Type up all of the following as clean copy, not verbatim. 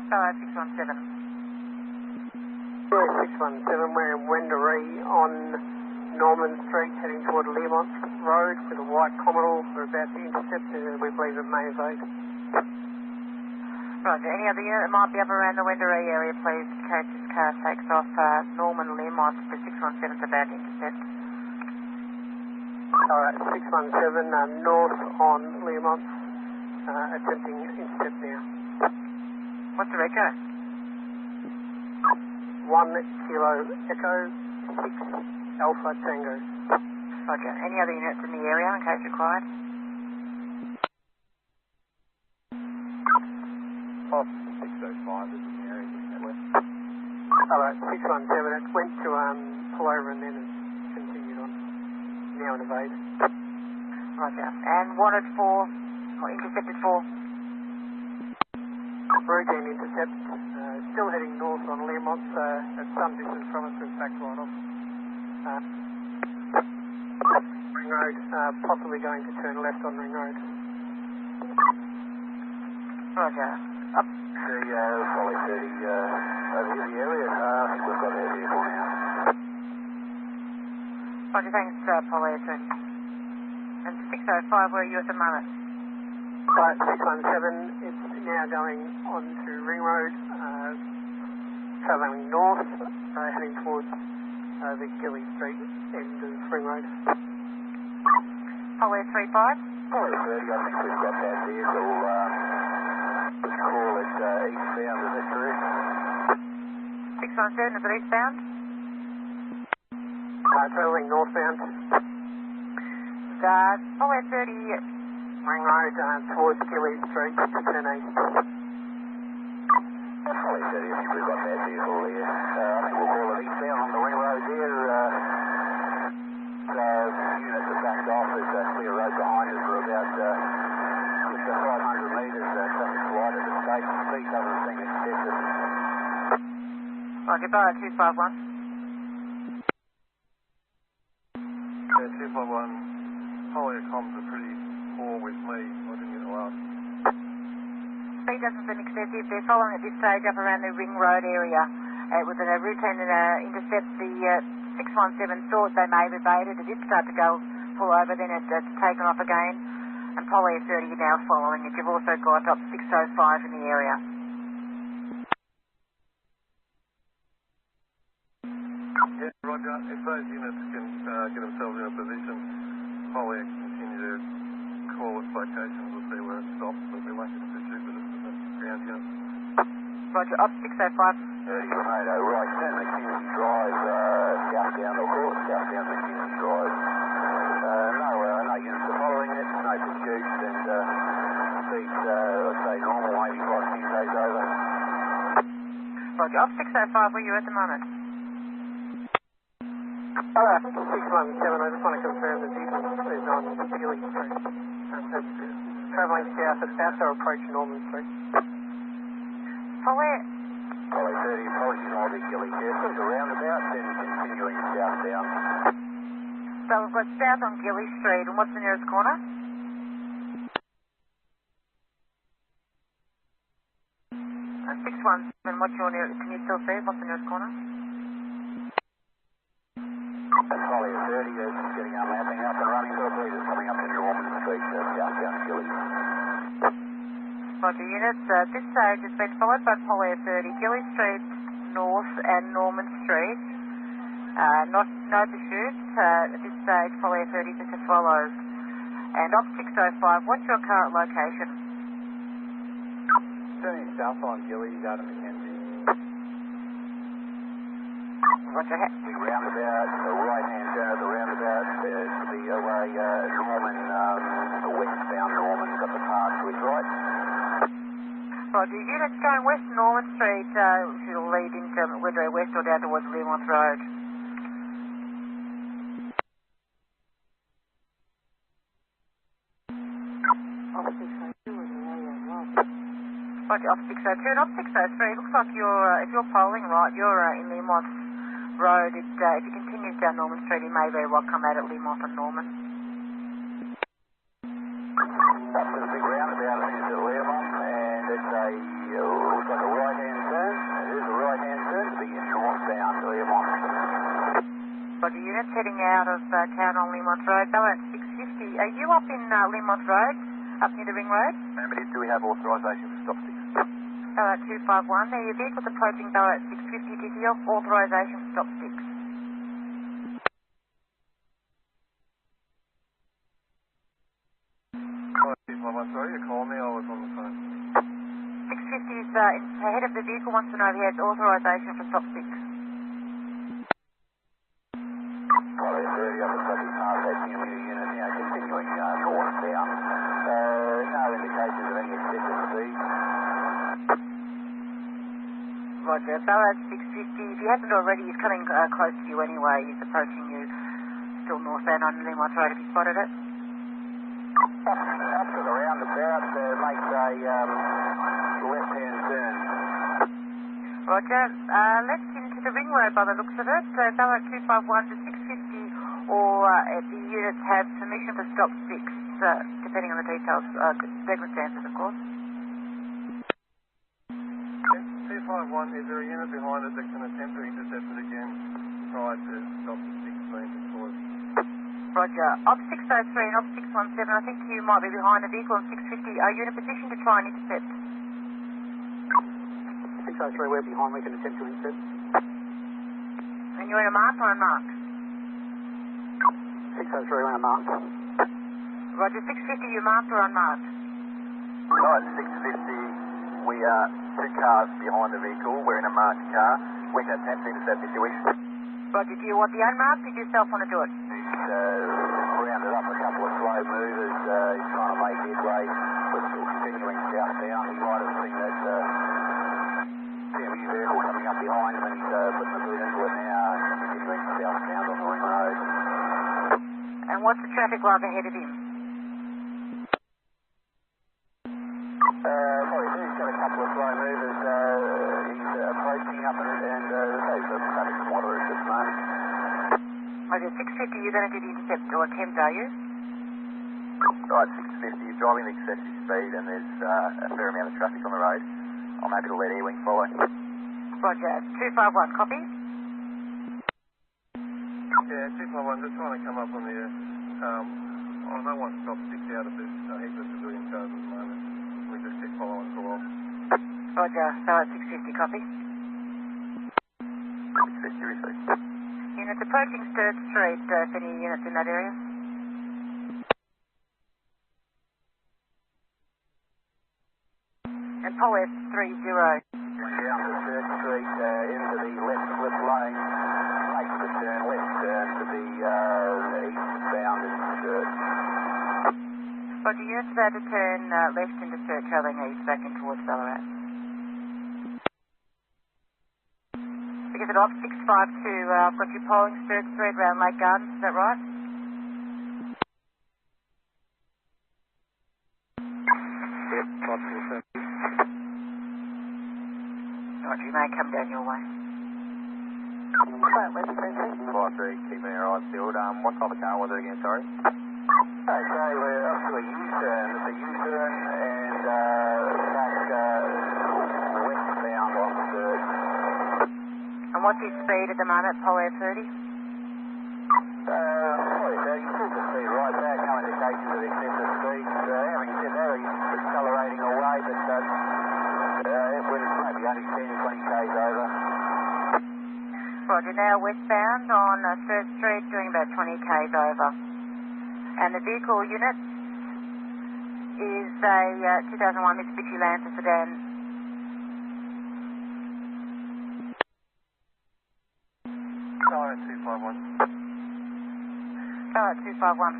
Ballarat 617. Yeah, 617, we're in Wendouree on Norman Street heading toward Learmont Road with a white Commodore. We're about to intercept we believe it may evade. Roger, any other unit that might be up around the Wendouree area, please, in case this car takes off Norman Learmont for 617 is about to intercept. Alright, 617 north on Learmont, attempting intercept now. What's the record? 1 Kilo Echo, 6 Alpha Tango. Roger, any other units in the area in case required? Oh, 605 is in the area, isn't it? Alright, 617, it went to pull over and then it continued on. Now in evade. Roger, and wanted for, or intercepted for? Routine intercept, still heading north on Learmont, at some distance from us, we've backed right off. Ring Road, possibly going to turn left on Ring Road. Roger. Up. Folly 30, over here the area. I think we've got our vehicle now. Roger, thanks, Polly 30. And 605, where are you at the moment? 617, it's now going on to Ring Road, travelling north, heading towards the Gilly Street end of Ring Road. Polly 35? Folly 30, I think we've got that vehicle. Let's call it eastbound, is that correct? 617, is it eastbound? Travelling northbound. Polly 30. Ring Road towards Gilly Street to turn east. Folly 30, I think we've got that vehicle there. I think we'll call it eastbound on the Ring Road there. Units are backed off. There's a clear road behind us for about just 500 metres. Traffic's wide at the state. Speed doesn't seem excessive. Roger, Ballarat 251. Yeah, 251. Polly comms are pretty poor with me. I didn't get a last. Speed doesn't seem excessive. They're following at this stage up around the Ring Road area. With a routine intercept, the 617 thought they may have evaded. It did start to go pull over, then it's taken off again. And Polly 30 is now following it. You've also got up 605 in the area. Yeah, Roger. If those units can get themselves in a position, Polly continue to call its locations. We'll see where it stops, but we're lucky to pursue with it around here. Roger, up 605. 30 Tornado, right, turn McKinsey Drive, southbound, or course, southbound McKinsey Drive. No units are following it, no pursuit, and speed's, let's say, normal, 85 k's over. Roger, up 605, where are you at the moment? 617, I just want to confirm the vehicle is on Gilly Street. Travelling south, it's about to approach Norman Street. Polly 30, apologies on the Gilly here. So it's a roundabout, then continuing southbound. So we've got south on Gilly Street, and what's the nearest corner? 617, what's your nearest, can you still see it? What's the nearest corner? Polly 30 is getting our mapping up and running, so I believe it's coming up to Norman Street, southbound Gilly. Roger, units, this stage has been followed by Polly 30, Gilly Street North and Norman Street. No pursuits. At this stage, Polly 30 just follows. And off 605, what's your current location? Turning south on Gilly, out of Mackenzie. Roger, The roundabout, the right-hand turn at the roundabout, to be away Norman, the westbound Norman, got the pass switch right. Roger, units going west Norman Street, which will lead into Wendouree West or down towards Learmont Road. Roger, off 602 and off 603, looks like you're, if you're polling right, you're in Learmont Road. If he continues down Norman Street, he may very well come out at Learmont and Norman. Up to the big roundabout, I think it's at Learmont, and it's looks like a right-hand Roger, units heading out of town on Limont Road. Ballarat 650. Are you up in Limont Road, up near the Ring Road? Do we have authorisation for stop 6? Ballarat 251. Now your vehicle's approaching Ballarat 650. Did you have authorisation for stop 6? 251, sorry, you called me, I was on the phone. 650 is ahead of the vehicle, wants to know if he has authorisation for stop 6. Probably 30 up at 30 past that unit now, continuing northbound. No indications of any excessive speed. Roger, Ballarat 650. If he hasn't already, he's coming close to you anyway. He's approaching you still northbound on Limont Road. Have you spotted it? Up to the roundabout, makes a left-hand turn. Roger, left into the Ring Road by the looks of it. So Ballarat 251 to 650, or the units have permission for stop 6, depending on the details, circumstances, of course. 251, is there a unit behind it that can attempt to intercept it again prior to stop 6 being deployed? Roger. Op 603 and Op 617, I think you might be behind the vehicle on 650. Are you in a position to try and intercept? 603, we're behind, we can attempt to intercept. And you're in a marked or unmarked? 603, we're in a mark. Roger, 650, you marked or unmarked? Right, 650, we are 2 cars behind the vehicle. We're in a marked car. We can attempt to intercept if you wish. Roger, do you want the unmarked or do you yourself want to do it? He's rounded up a couple of slow movers. He's trying to make headway. We're still continuing southbound. He might have seen that TMU vehicle coming up behind him, and he's putting the boot into it now, continuing southbound on the Ring Road. And what's the traffic like ahead of him? Probably he's got a couple of slow movers. He's approaching up and the traffic's moderate at this moment. Roger, 650, you're going to do the intercept or attempt, are you? Right, 650, you're driving at excessive speed and there's a fair amount of traffic on the road. I'm happy to let E-Wing follow. Roger, 251, copy? Yeah, 251, just trying to come up on the, I don't want stop 6 out of this heap of civilian cars at the moment. We just keep following for a while. Roger, so at 650, copy? 650 received. Units approaching Sturd Street, if any units in that area? And Pol F30. Down to Sturd Street, into the left slip lane, makes the turn, left turn to the eastbound in Sturd. Roger, units about to turn left into Sturd, travelling east back in towards Ballarat. Because at off 652, I've got you polling Sturd Street around Lake Gardens, is that right? Yep, 547. Roger, you may come down your way. West 53, keeping our eyes peeled. What type of car was it again, sorry? Okay, we're up to a U-turn. It's a U-turn and back westbound on Sturd. And what's his speed at the moment, Pol F30? Sorry, sir, you took the speed right back, no indications of excessive speed. Having said that, he's accelerating away, but it was maybe only 10, 20 k's over. Roger, now westbound on Sturd Street, doing about 20 k's over. And the vehicle unit is a 2001 Mitsubishi Lancer sedan. Ballarat 251. Ballarat 251.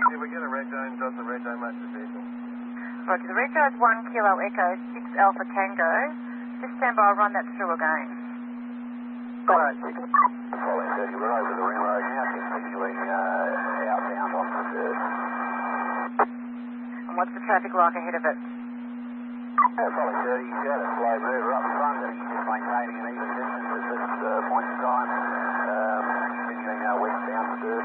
Yeah, we get a red zone. Does the red zone match the vehicle? Roger, the red is 1 Kilo Echo, 6 Alpha Tango. Just stand by, I'll run that through again. Alright, following 30, we're over the Ring Road now, continuing outbound on Sturd. And what's the traffic like ahead of it? Following 30, he's got a slow mover up front and he's just maintaining an even distance at this point in time. Continuing westbound Sturd.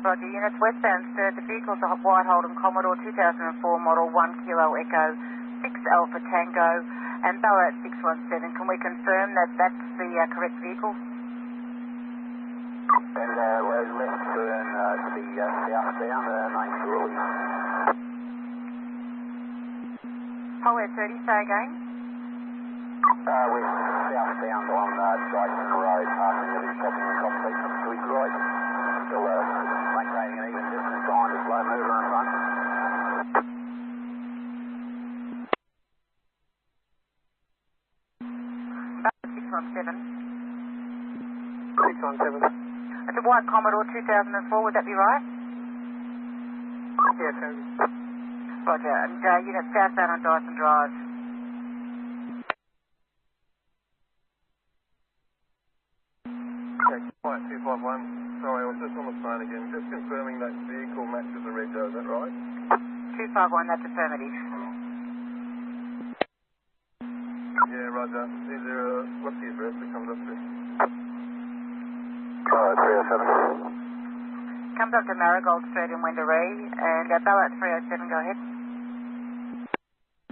Roger, units westbound Sturd. The vehicle's a white Holden Commodore 2004 model 1 Kilo Echo 6 Alpha Tango. And Ballarat 617, can we confirm that that's the correct vehicle? And we're left turn to the southbound, main Ful-O. Polware 30, say again. We're southbound on Dyson Road, passing the shopping and Cop Chase to his right. Still maintaining an even distance behind the slow mover in front. Ballarat 617. 617. It's a white Commodore 2004, would that be right? Yes, sir. Roger, and unit southbound on Dyson Drive. Okay, Flight 251. Sorry, I was just on the phone again. Just confirming that vehicle matches the rego, is that right? 251, that's affirmative. Yeah, Roger. Is there what's the address that comes up to? 307. Comes up to Marigold Street in Wendouree, and Ballarat 307, go ahead.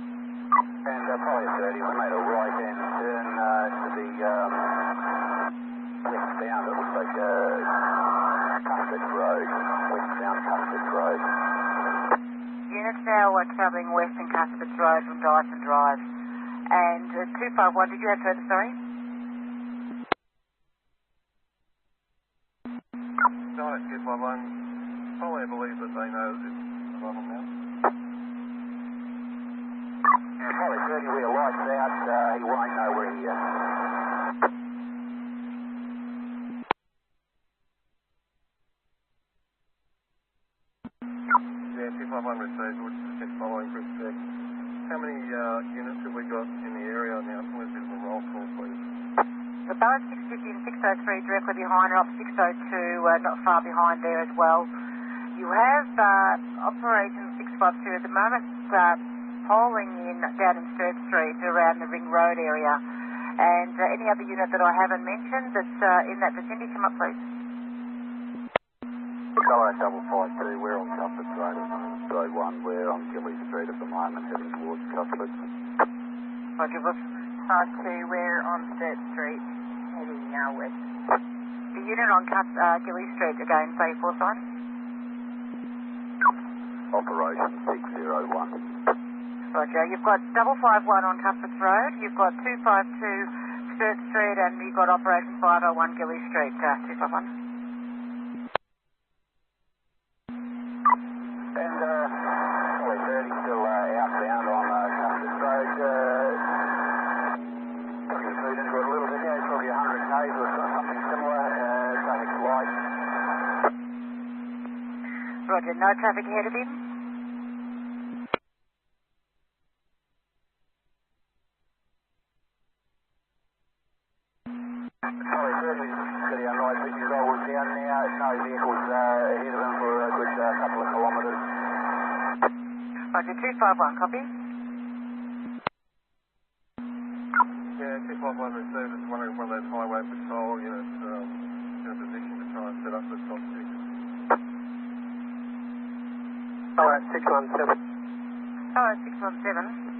And probably 30, we made a right-hand turn to the westbound, it looks like Custard Road, westbound Custard Road. Units now travelling west in Cuthbert's Road from Dyson Drive. And 251, did you have further, sorry? Ballarat 251. Probably believe that they know that it's above them now. And probably 30, we are lights out, he won't know where he is. Yeah, 251 received. We're just following for a sec. How many units have we got in the area now? Can we do the roll call, please? The Ballarat 650 and 603 directly behind, and up 602 not far behind there as well. You have Operation 652 at the moment polling in down in Sturt Street around the Ring Road area. And any other unit that I haven't mentioned that's in that vicinity, come up please. Ballarat 552, we're on Cuthbert's Road at the moment. Road 1, we're on Gilly Street at the moment, heading towards Cuthbert's. Roger, Brooks. 52, we're on Sturt Street, heading west. The unit on Gilly Street, again, say full sign. Operation 601. Roger, you've got 551 on Cuthbert's Road, you've got 252 Sturt Street, and you've got Operation 501 Gilly Street, 251. And probably 30 still outbound on Cuthbert's Road. Putting food into it a little bit now, it's probably 100 k's or something similar. Traffic's light. Roger, no traffic ahead of him. Probably 30 is pretty unright, but his roll was down now. No vehicles ahead of him for a good couple of kilometres. Roger, 251, copy. Yeah, 251 received. It's one of those highway patrol units in a position to try and set up the top six. Ballarat 617. Oh, 617.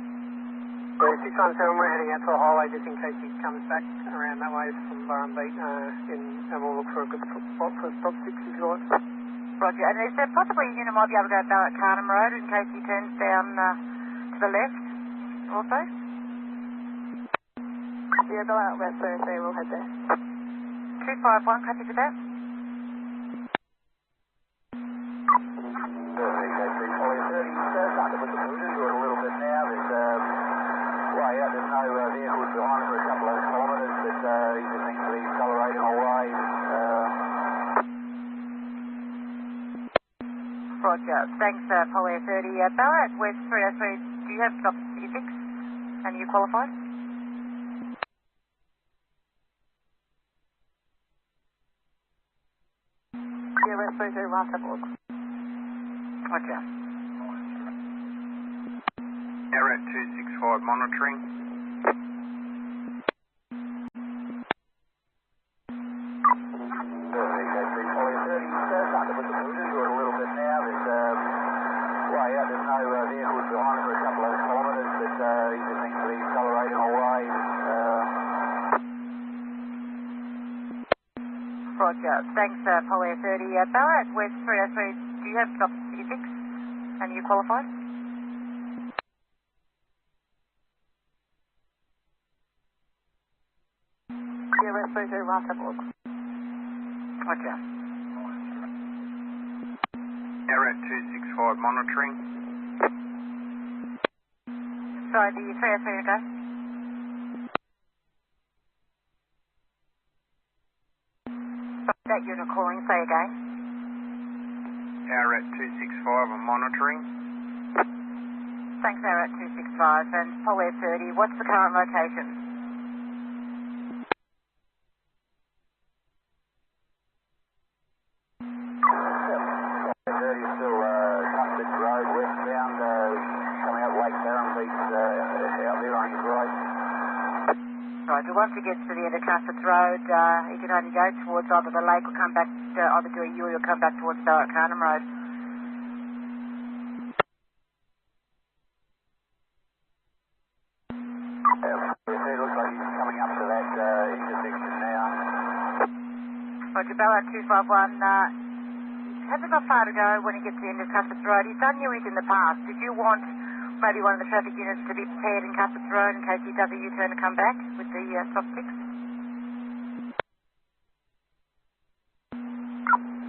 617, we're heading out to a highway just in case he comes back around that way from Burrumbee, and we'll look for a good spot for a stop 6 if you like. Roger, and is there possibly a unit might be able to go Ballarat Carnham Road in case he turns down to the left also? Yeah, Ballarat West Thursday, we'll head there. 251, copy to that. There's no vehicles behind for a couple of kilometres, but he just seems to be accelerating away. Roger, thanks, Polware 30. Ballarat West 303, do you have stop 6? And you qualified? Yeah, West Thursday, last have a look. Roger. Ballarat 265 monitoring. There's no vehicles behind him for a couple of kilometres, but he just seems to be accelerating Roger. Thanks, Pol Air 30. Ballarat West 303, do you have stop 6 and you qualified? Yeah, West 303, last have a look. Roger. Ballarat 265 monitoring. Sorry, the 303 go. That unit calling, say again. Ballarat 265 on monitoring. Thanks, Ballarat 265 and Pol Air 30. What's the current location? Still Custard Road westbound, coming out Lake Barron Beach, out there on his right. Right, so once he gets to the end of Custards Road, he can only go towards either the lake or come back, either do a U or come back towards Ballarat Carnham Road. It looks like he's coming up to that intersection now. Roger, Ballarat 251, hasn't got far to go when he gets to the end of Custards Road. He's done U-int in the past. Did you want maybe one of the traffic units to be prepared in Custards Road in case he does a U-turn to come back with the stop 6?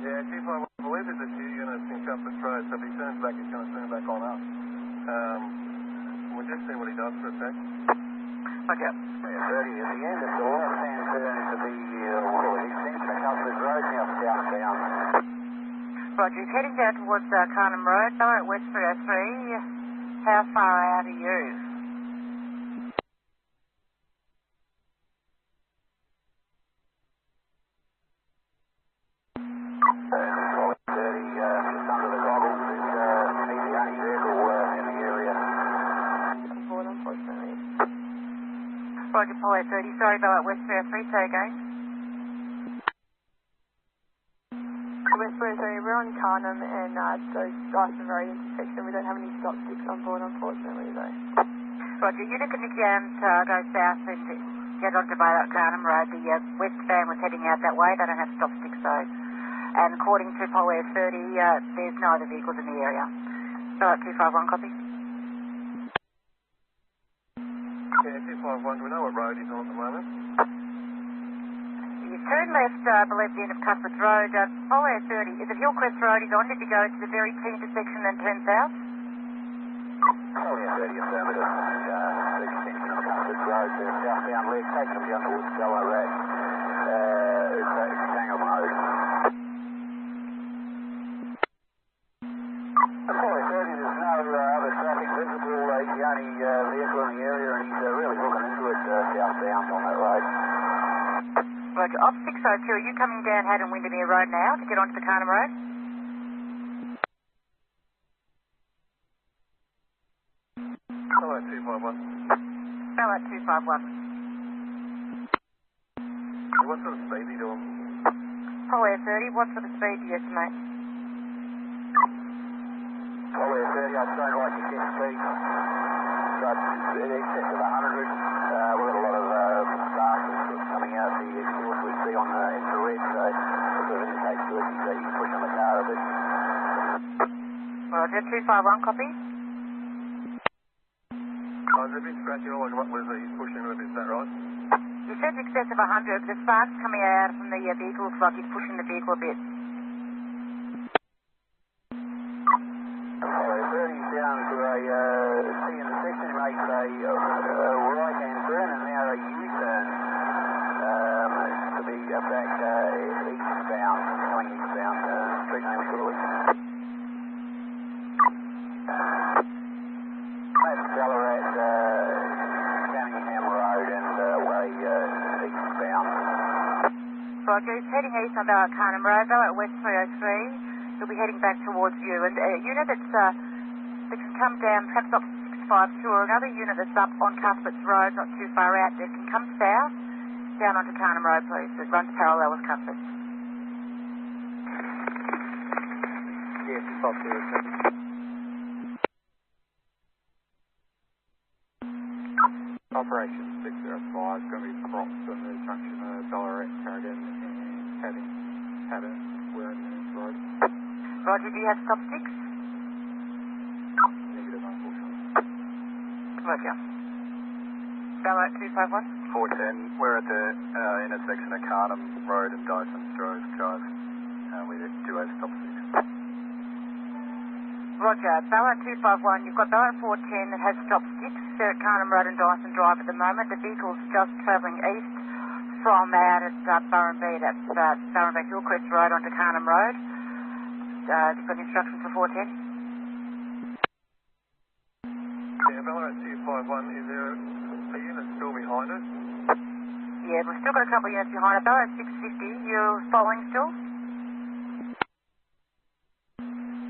Yeah, Chief, I believe there's a few units in Custard Road, so if he turns back, he's going to turn back on us. We'll just see what he does for a sec. Roger. 30 at the end of the left-hand turn into the extension of Custard Road, now southbound. Roger, he's heading down towards Carnham Road, Ballarat West 303. How far out are you? Just under the goggles is the only vehicle in the area. Board, unfortunately. Roger, Pol Air 30. Sorry, Ballarat West 303. Say again. West 303, we're on Carnham and those Dyson Road intersection. We don't have any stop 6 on board, unfortunately, though. Roger, unit can go south and get onto Ballarat Carnham Road. The west van was heading out that way. They don't have stop 6 though. And according to Pol Air 30, there's no other vehicles in the area. Ballarat 251, copy. Yeah, 251, do we know what road he's on at the moment? You turn left, I believe, the end of Custards Road. Pol Air 30, is it Hillcrest Road he's on? Did you go to the very T intersection and turn south? Oh, yeah, 30 affirmative. The extension of Custard Road, the southbound leg, taking them down towards Ballarat, Tangham Road. Pol Air 30, there's no other traffic visible. He's the only vehicle in the area, and he's really looking into it southbound on that road. Roger, off 602, are you coming down Haddon Windermere Road now to get onto the Carnham Road? Ballarat 251. Ballarat 251. What sort of speed are you doing? Pol Air 30, what sort of speed do you estimate? Pol Air 30, I don't like to get speed, but in excess of 100. We've got a lot of stars and stuff coming out the exhaust we see on the infrared, so it sort of indicates to us he's pushing the car a bit. Roger, 251, copy. Oh, there's a bit scratchy all over what was he's pushing a bit, is that right? You said in excess of 100, the sparks coming out from the vehicle looks like he's pushing the vehicle a bit. Pol Air 30's down to a T intersection, he makes a right-hand turn and now a U-turn to be back eastbound, coming eastbound, street name Ful-O. That's Ballarat, Cunningham Road and way eastbound. Roger, he's heading east on Ballarat Carnham Road, Ballarat West 303. He'll be heading back towards you. And a unit that can come down, perhaps up 652, or another unit that's up on Custards Road, not too far out, that can come south, down onto Carnham Road, please. It runs parallel with Custards. Yes, it's up there. Operation 605 is going to be prompts on the junction of Ballarat, Carrigan and Haddon. had a word in his road. Roger, do you have stop sticks? Negative, unfortunately. Roger. Ballarat 251? 410, we're at the intersection of Carnham Road and Dyson Drive. We do have stop sticks. Roger, Ballarat 251, you've got Ballarat 410 that has stop sticks. They're at Carnham Road and Dyson Drive at the moment. The vehicle's just travelling east from out at Burrumbee, that's Burrumbee Hillcrest Road onto Carnham Road. You've got instructions for 410? Yeah, Ballarat 251, is there a unit still behind us? Yeah, we've still got a couple of units behind it. Ballarat 650, you're following still?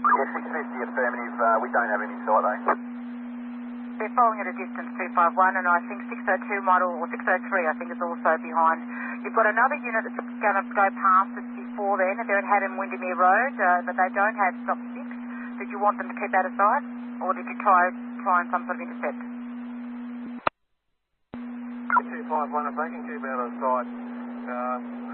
Yeah, 650 affirmative. We don't have any sight, though. They're following at a distance 251, and I think 602 model, or 603 I think is also behind. You've got another unit that's going to go past us before then. They're at Haddam Windermere Road, but they don't have stop sticks. Did you want them to keep out of sight, or did you try and some sort of intercept? 251, if they can keep out of sight,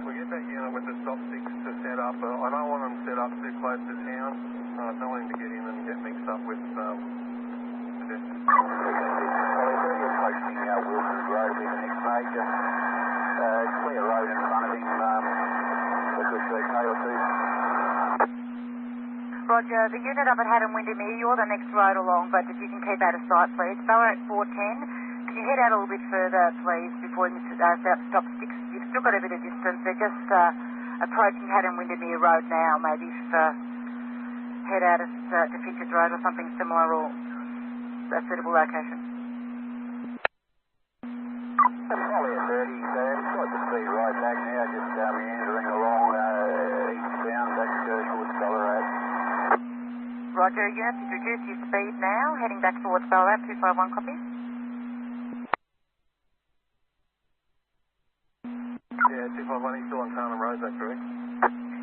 we get that unit with the stop sticks to set up. I don't want them set up too close to town. I don't want him to get in and get mixed up with pedestrians. Approaching Wilson's Road with the next major. Clear road in front of him. A good K or two. Roger, the unit up at Haddam Windermere, you're the next road along, but if you can keep out of sight, please. Ballarat 410, can you head out a little bit further, please, before you set up stop sticks? You've still got a bit of distance. They're just approaching Haddam Windermere Road now. Maybe head out at Finch's Road or something similar, or a suitable location. Probably a 30, so it's got the speed right back now, just meandering along eastbound back towards Ballarat. Roger, units, you've reduced your speed now, heading back towards Ballarat, 251 copy. Yeah, 251, he's still on Carnham Road, is that correct?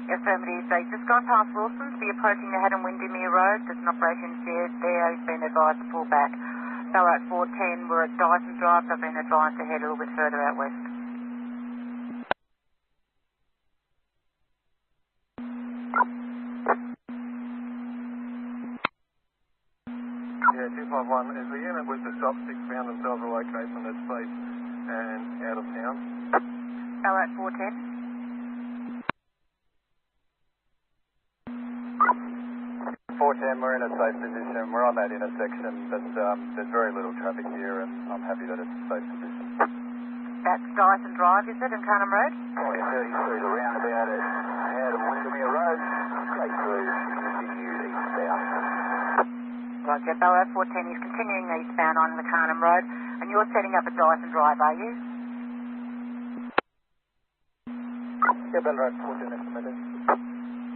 Affirmative. They've just gone past Wilson's, be approaching the Haddam Windermere Road. There's an operation shared there. He's been advised to pull back. Ballarat 410, we're at Dyson Drive. They've been advised to head a little bit further out west. Yeah, 251, is the unit with the stop sticks found themselves a location that's safe and out of town? Ballarat 410. 410, we're in a safe position. We're on that intersection, but there's very little traffic here, and I'm happy that it's a safe position. That's Dyson Drive, is it, and Carnham Road? Probably a 30 through the roundabout at Haddam Windermere Road, straight through, continue eastbound. Roger, Ballarat 410 is continuing eastbound on the Carnham Road, and you're setting up at Dyson Drive, are you? Yeah, Ballarat 410 estimated.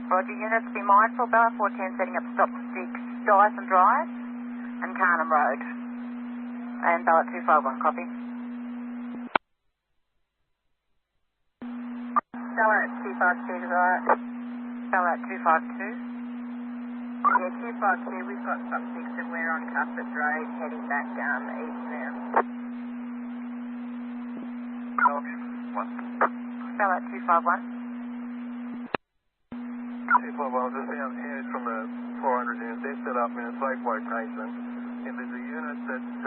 Roger, units, be mindful, Ballarat 410 setting up stop sticks, Dyson Drive and Carnham Road. And Ballarat 251, copy. Ballarat 252 to right. Ballarat 252. Yeah, 252, we've got stop sticks and we're on Cuthbert Road heading back east now. Ballarat 251. 251, just down here from the 400 units, they're set up in a safe location. If there's a unit that's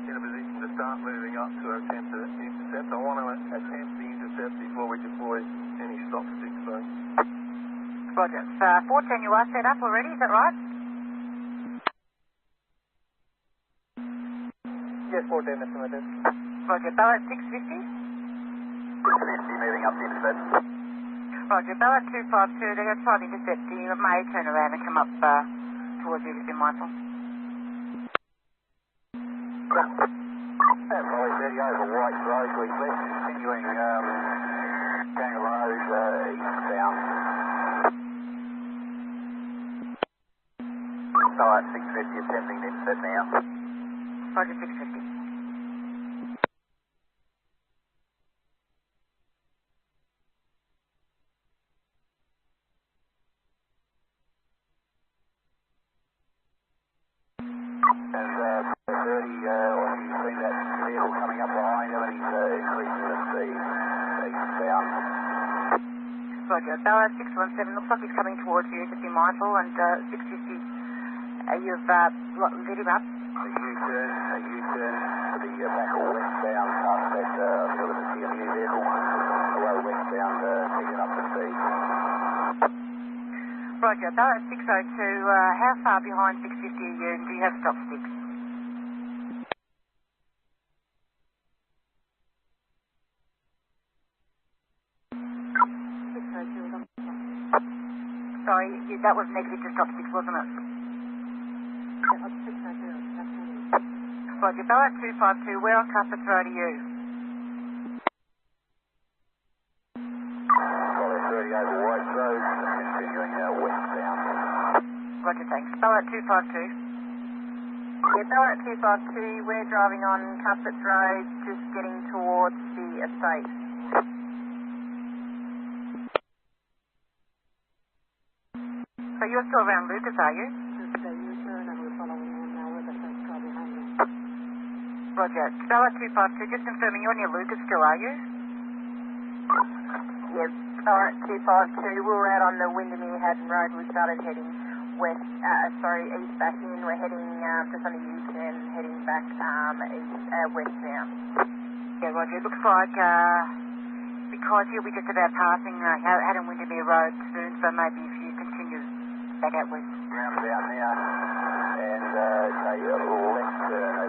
in a position to start moving up to attempt to intercept, I want to attempt the intercept before we deploy any stop sticks. So. Roger. 410, you are set up already, is that right? Yes, 410 estimated. Roger. Ballarat 650. 650 moving up the intercept. Roger. Ballarat 252, they're going to try to intercept you. You may turn around and come up towards you, just be mindful. Probably 30 over White Road, we've left, continuing Kangaroo Road eastbound. Side 650 attempting to intercept now. Roger, 650. Roger. Ballarat 617, looks like he's coming towards you, just be mindful, and 650, you've lit him up. A U-turn to the back of westbound past that sort of a CMU vehicle. Below westbound, picking up the speed. Roger. Ballarat 602, how far behind 650 are you, and do you have stop sticks? Sorry, that was negative to stop sticks, wasn't it? Roger. Ballarat 252, where on Cuthbert's Road are you? Probably 30 over White Road, continuing westbound. Roger, thanks. Ballarat 252. Yeah, Ballarat 252, we're driving on Cuthbert's Road, just getting towards the estate. So you're still around Lucas, are you? Roger. Ballarat 252, just confirming you're near Lucas still, are you? Yeah, Ballarat 252, we were out on the Windermere Haddon Road, we started heading east back in, we're heading just on a U-turn, heading back west now. Yeah, Roger, it looks like, because you'll be just about passing Haddon Windermere Road soon, so maybe if you continue back out west. Roundabout now, and say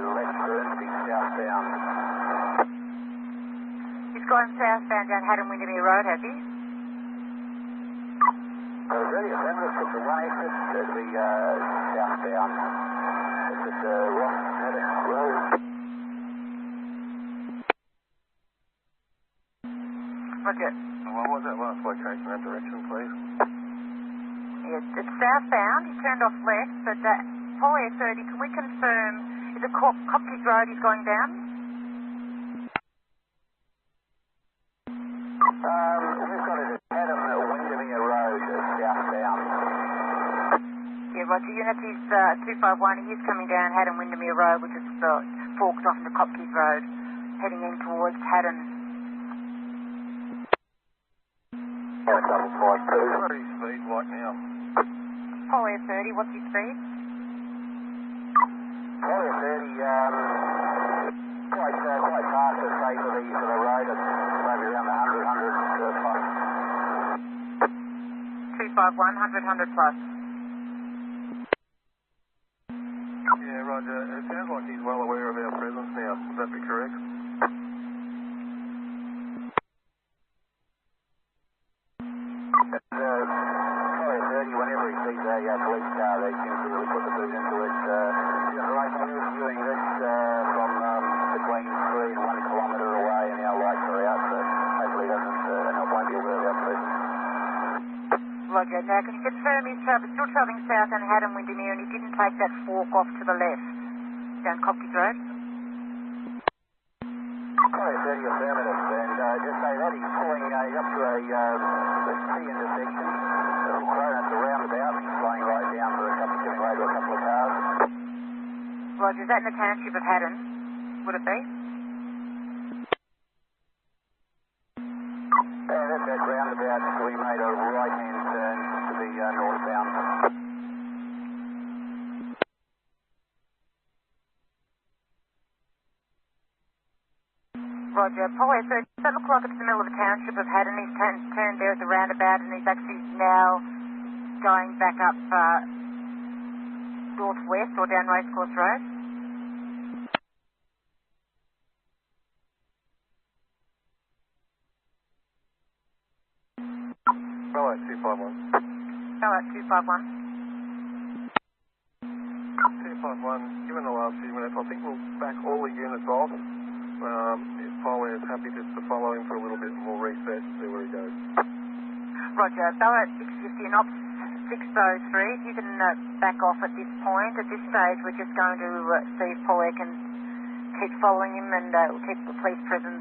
left turn to be southbound. He's gone southbound down Haddon Windermere Road, has he? Really, affirmative, took the one exit to the southbound. It's at Ross Haddock Road. Roger. What was that last location, that direction, please? Yeah, it's southbound. He turned off left, but Paul Air 30, can we confirm, is it Copkins Road he's going down? We've got it at Haddon Windermere Road, southbound. Yeah, Roger. Unity's 251. He is coming down Haddon Windermere Road, which is forks off into Copkins Road, heading in towards Haddon. Double 52. What are his speed like now? Paul Air 30, what's his speed? Probably 30, quite fast to say for the road, it's maybe around the 100 plus. 251, 100 plus. Yeah, Roger. It sounds like he's well aware of our presence now. Would that be correct? Probably 30, whenever he sees a police car, they seem to really put the boot into it. Right, we're viewing this from between 3 and 1 kilometre away, and our lights are out, so hopefully won't be aware of our presence. Roger. Now, can you confirm he's still travelling south on Haddon Windermere and he didn't take that fork off to the left down Copkins Road? Probably 30 affirmative, and just say that he's pulling up to a T intersection. It's a roundabout, and he's flying right down to giving way to a couple of cars. Roger. Is that in the township of Haddon? Would it be? That's that roundabout, so we made a right-hand turn to the northbound. Roger. Paul Air 30, does that look like it's the middle of the township of Haddon? He's turned there at the roundabout and he's actually now going back up northwest or down Racecourse Road? Ballarat 251. Ballarat 251. 251, given the last few minutes, I think we'll back all the units off. If Paul is happy just to follow him for a little bit and we'll reset, see where he goes. Roger. Ballarat 650 and Ops 603. If you can back off at this point. At this stage, we're just going to see if Paul Air can keep following him and keep the police presence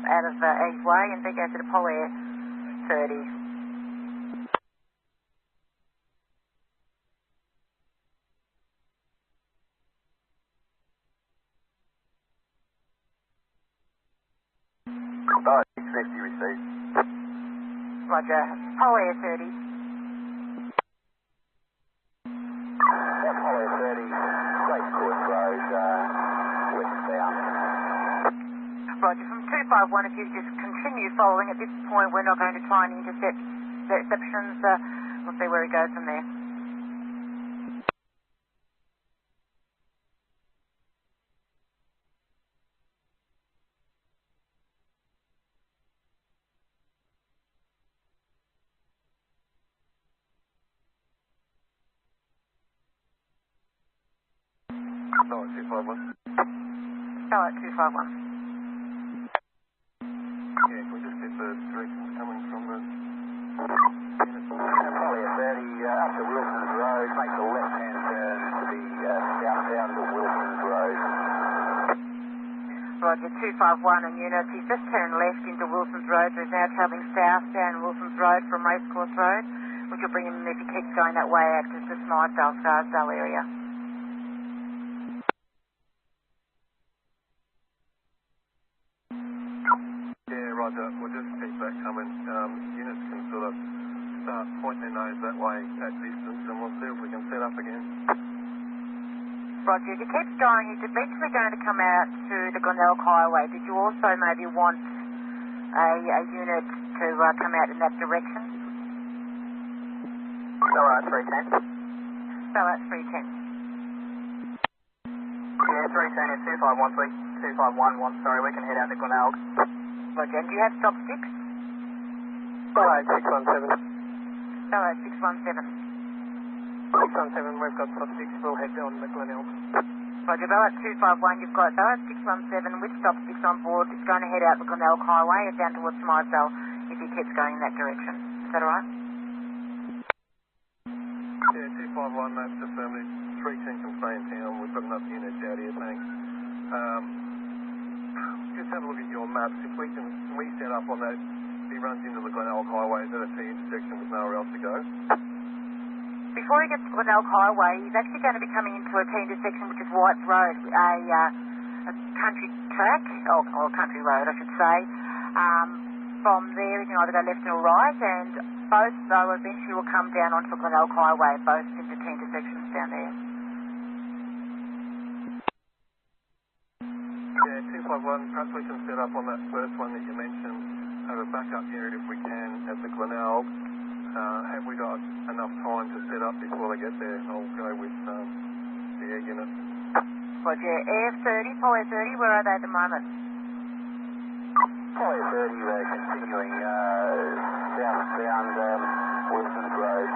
out of his way, and then go to the Paul Air 30. Ballarat 650 received. Roger. Pol Air 30. That's Pol Air 30, Great Course Road, westbound. Roger, from 251, if you just continue following, at this point we're not going to try and intercept sections. We'll see where he goes from there. Ballarat 251. Ballarat 251. Yeah, can we just get the directions coming from the unit? Pol Air 30, up to Wilson's Road, make the left-hand turn to the southbound to Wilson's Road. Roger, 251 and units. He's just turned left into Wilson's Road, so he's now travelling south down Wilson's Road from Racecourse Road, which will bring him, if he keeps going that way, out to the Smythedale, Scarsdale area. Roger, we'll just keep that coming. Units can sort of start pointing their nose that way at distance, and we'll see if we can set up again. Roger, if he keeps going, he's eventually going to come out to the Glenelg Highway. Did you also maybe want a unit to come out in that direction? Ballarat 310. Ballarat 310. Yeah, 310 is 251, please. 2511, sorry, we can head out to Glenelg. Roger, and do you have stop 6? Ballarat 617. Ballarat 617. 617, we've got stop 6, we'll head down to Glenelg. Roger, Ballarat 251, you've got Ballarat 617 with stop 6 on board. It's going to head out the Glenelg Highway and down towards Smythedale if he keeps going in that direction. Is that alright? Yeah, 251, that's affirmative. 310 can stay in town. We've got enough units out here, thanks. Just have a look at your maps. If we can we set up on that, he runs into the Glenelg Highway, is that a T intersection with nowhere else to go? Before he gets to Glenelg Highway, he's actually going to be coming into a T intersection, which is White's Road, a country track, or country road, I should say. From there, he can either go left or right, and both, though, eventually will come down onto the Glenelg Highway, both into T intersections down there. Yeah, 251, perhaps we can set up on that first one that you mentioned, have a backup unit if we can at the Glenelg. Have we got enough time to set up before they get there? I'll go with the air unit. Roger, Air 30, Pol Air 30, where are they at the moment? Pol Air 30, continuing southbound Wilson's Road.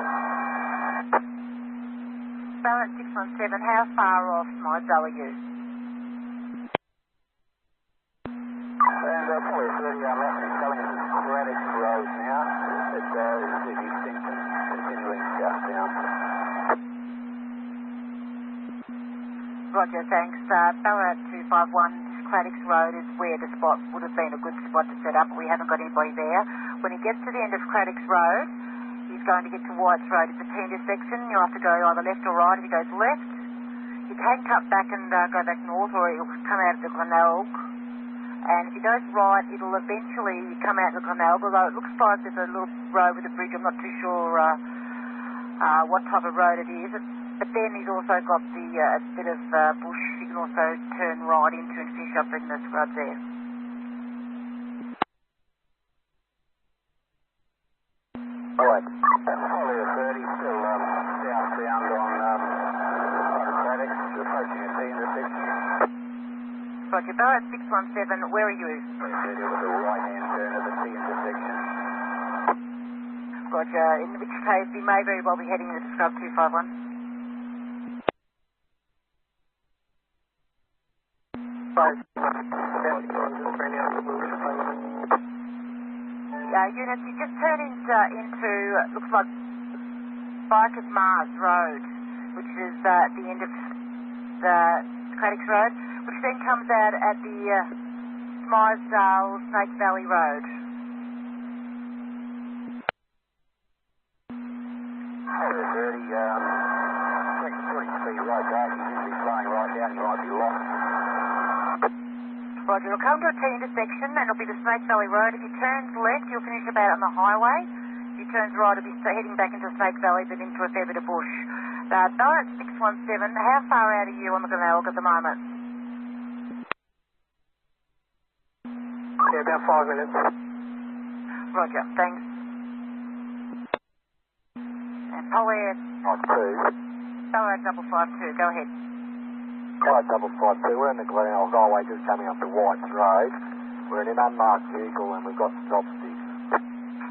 Ballarat 617, how far off Smythedale are you? And Pol Air 30, I'm actually telling us it's Craddock Road now. It's the extension continuing southbound. Roger, thanks. Ballarat 251, Craddock's Road is where the spot would have been a good spot to set up. We haven't got anybody there. When he gets to the end of Craddock's Road, he's going to get to White's Road. It's a T intersection. You'll have to go either left or right. If he goes left, he can cut back and go back north, or he'll come out of the Glenelg. And if he goes right, it'll eventually come out of the Glenelg, although it looks like there's a little road with a bridge. I'm not too sure what type of road it is. But then he's also got the a bit of bush you can also turn right into and finish up in the scrub there. Alright, Pol Air 30, still southbound on Craddock, approaching a T intersection. Roger, Ballarat 617, where are you? With a right-hand turn at the T intersection. Roger, in which case he may very well be heading into scrub 251. Units, you just turned into looks like Bikers Mars Road, which is the end of the Craddock's Road, which then comes out at the Smythedale Snake Valley Road. Pol Air 30, pretty speed right back. You seem to be flying right down, you might be lost. Roger, you'll come to a T intersection and it'll be the Snake Valley Road. If you turn left, you'll finish about on the highway. If he turns right, he'll be heading back into Snake Valley, but into a fair bit of bush. Ballarat 617, how far out are you on the Glenelg at the moment? Yeah, about 5 minutes. Roger, thanks. And Polly 2. Ballarat 552, go ahead. Ballarat 552, we're in the Glenelg Highway just coming up to White's Road. We're in an unmarked vehicle and we've got stop sticks.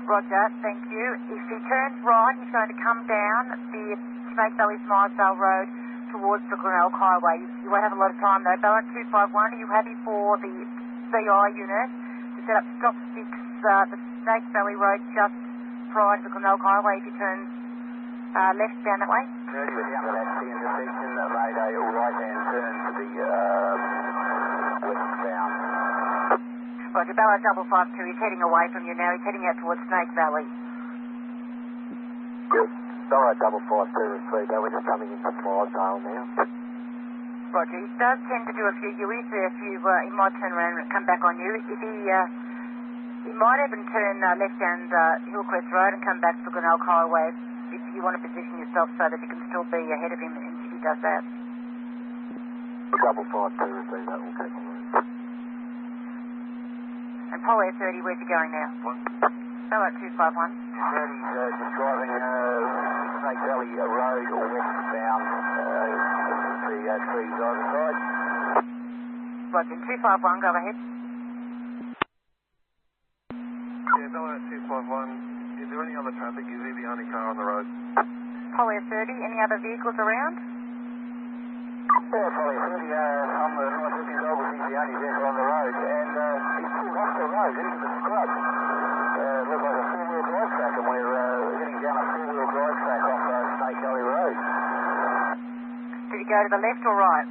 Roger, thank you. If he turns right, he's going to come down the Snake Valley Smilesdale Road towards the Glenelg Highway. You won't have a lot of time though. Ballarat 251, are you happy for the CI unit to set up stop sticks the Snake Valley Road just prior to the Glenelg Highway if he turns left down that way? 30 was down to that C intersection that made a right-hand turn to the westbound. Roger, Ballarat 552, he's heading away from you now. He's heading out towards Snake Valley. Good. Ballarat 552 received that. We're just coming into Smilesdale now. Roger, he does tend to do a few U's there. He might turn around and come back on you. If he might even turn left down Hillcrest Road and come back to Glenelg Highway if you want to position yourself so that you can still be ahead of him if he does that. 552 received that. We'll keep on route. And Polly 30, where's he going now? Ballarat 251. 30's just driving Snake Valley Road westbound. The trees either side. Roger, 251, go ahead. Yeah, Ballarat 251. Is there any other traffic? Is he the only car on the road? Polly 30, any other vehicles around? Yeah, probably 30 on the north-eastern dog was the only vehicle on the road, and he's pulled off the road into the scrub. Looks like a four-wheel drive track, and we're heading down a four-wheel drive track off Snake Valley Road. Did he go to the left or right?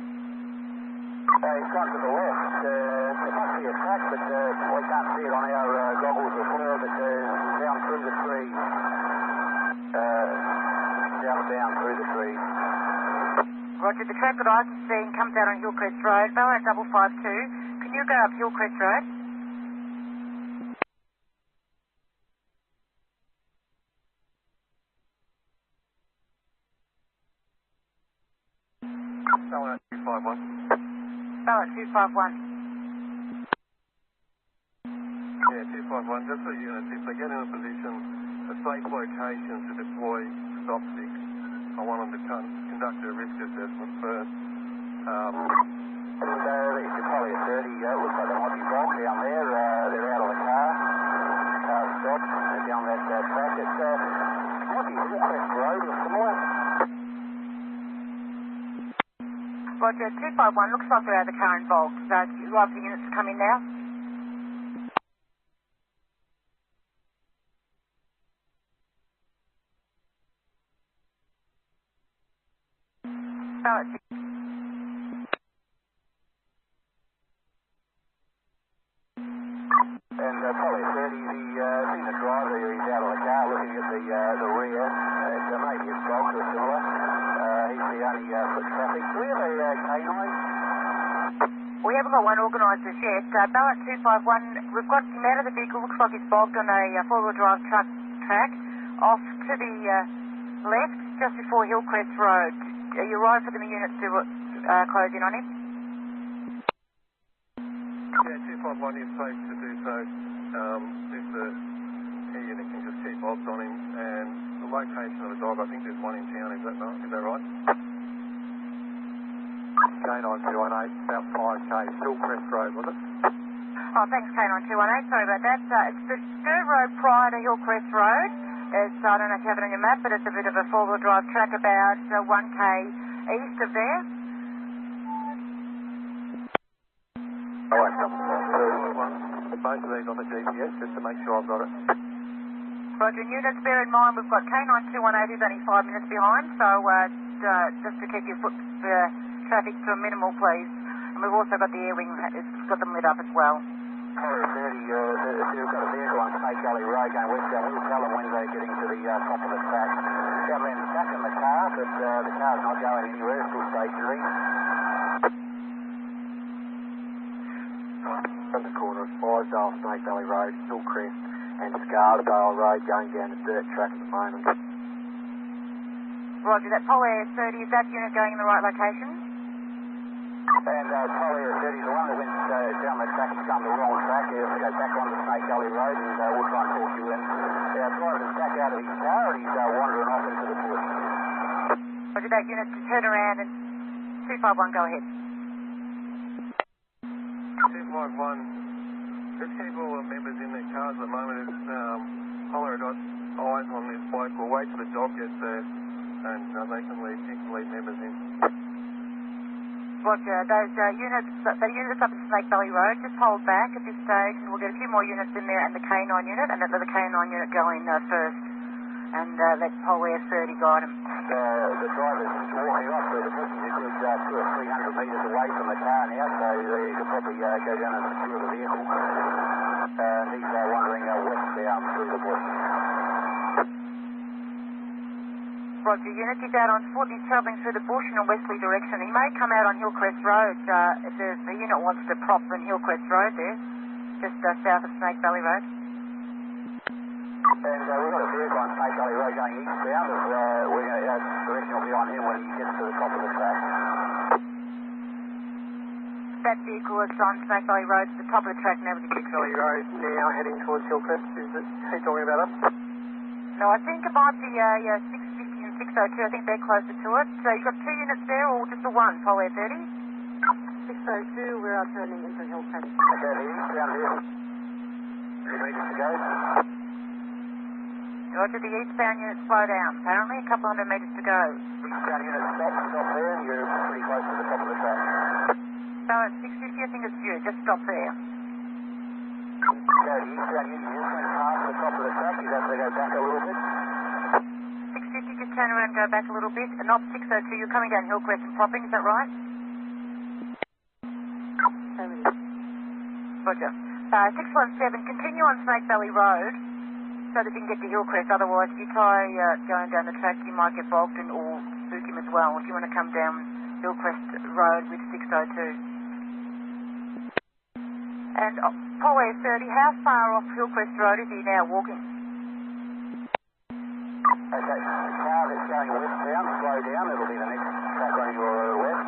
He's gone to the left. There must be a track, but we can't see it on our goggles or flare, but down through the trees. Down through the trees. Roger, the track that I can see comes out on Hillcrest Road. Ballarat 552, can you go up Hillcrest Road? Ballarat 251. Ballarat 251. Yeah, 251. Just so units, if they get in a position, a safe location to deploy stop sticks, I want them to conduct a risk assessment first. It's probably a 30. Looks like they might be wrong down there. They're out of the car. Car stopped. They're down that track. It might be Hillcrest Road or similar. Roger, 251, looks like they're out of the car involved. So you'd like the units to come in now? Ballarat 6. And probably 30, seeing the driver here, he's out of the car looking at the rear. Maybe it's dog or similar. He's the only foot traffic. Do we have a canine? We haven't got one organised as yet. Ballarat 251, we've got him out of the vehicle. Looks like he's bogged on a four-wheel drive truck track off to the left just before Hillcrest Road. Are you right for the units to close in on him? Yeah, 251 is safe to do so. If the air unit can just keep obs on him, and the location of the dog, I think there's one in town, is that right? K9218, about 5K, Hillcrest Road, was it? Oh, thanks, K9218. Sorry about that. It's the dirt road prior to Hillcrest Road. It's, I don't know if you have it on your map, but it's a bit of a four-wheel drive track about 1K east of there. All right, both of these on the GPS, just to make sure I've got it. Roger, units, bear in mind we've got K9218 who's only 5 minutes behind, so just to keep your foot traffic to a minimal, please. And we've also got the air wing, it's got them lit up as well. 30, if you've got a vehicle on Snake Valley Road going westbound, we'll tell them when they're getting to the top of the track. Gavin's back in the car, but the car's not going anywhere, it's still stationary. On the corner of Smilesdale, Snake Valley Road, Hillcrest. and Scarsdale Road going down the dirt track at the moment. Roger, that Pol Air 30, is that unit going in the right location? And Pol Air 30 is the one that went down the track. He's come the wrong track. He has to go back onto Snake Gully Road, and we'll try and talk you in. Our driver's back out of his car, and he's wandering off into the bush. Roger, that unit to turn around and 251, go ahead. 251, just keep all the members in their cars at the moment. Pol Air got eyes on this bloke. We'll wait till the dog gets there, and he can lead members in. Roger, those units up at Snake Valley Road, just hold back at this stage, and we'll get a few more units in there, and the K9 unit, and let the K9 unit go in first, and let Pol Air 30 guide them. The driver's walking off through the bush. He's a good 200 or 300 metres away from the car now, so he could probably go down and secure the vehicle. And he's wandering westbound through the bush. Roger, unit, he's out on foot. He's travelling through the bush in a westerly direction. He may come out on Hillcrest Road if the unit wants to prop in Hillcrest Road there, just south of Snake Valley Road. And we've got a vehicle on Snake Valley Road going eastbound. Our direction will be on him when he gets to the top of the track. That vehicle is on Snake Valley Road to the top of the track now with the Snake Valley Road now heading towards Hillcrest. Is it he talking about us? No, I think it might be 650 and 602. I think they're closer to it. So you've got two units there or just the one, Pol Air 30? 602, we're out turning into Hillcrest. Okay, the eastbound vehicle. 2 metres to go. Roger, the eastbound unit slow down. Apparently a couple hundred metres to go. Eastbound unit, stop there. You're pretty close to the top of the track. So at 650, I think it's due. Just stop there. Okay, the eastbound unit just went past the top of the track. He's have to go back a little bit. 650, just turn around and go back a little bit. And not 602, you're coming down Hillcrest and propping, is that right? Roger. 617, continue on Snake Valley Road so that you can get to Hillcrest. Otherwise, if you try going down the track, you might get bogged and or spook him as well if you want to come down Hillcrest Road with 602. And Pol Air 30, how far off Hillcrest Road is he now walking? Okay, the car that's going westbound, slow down. It'll be the next track on your left.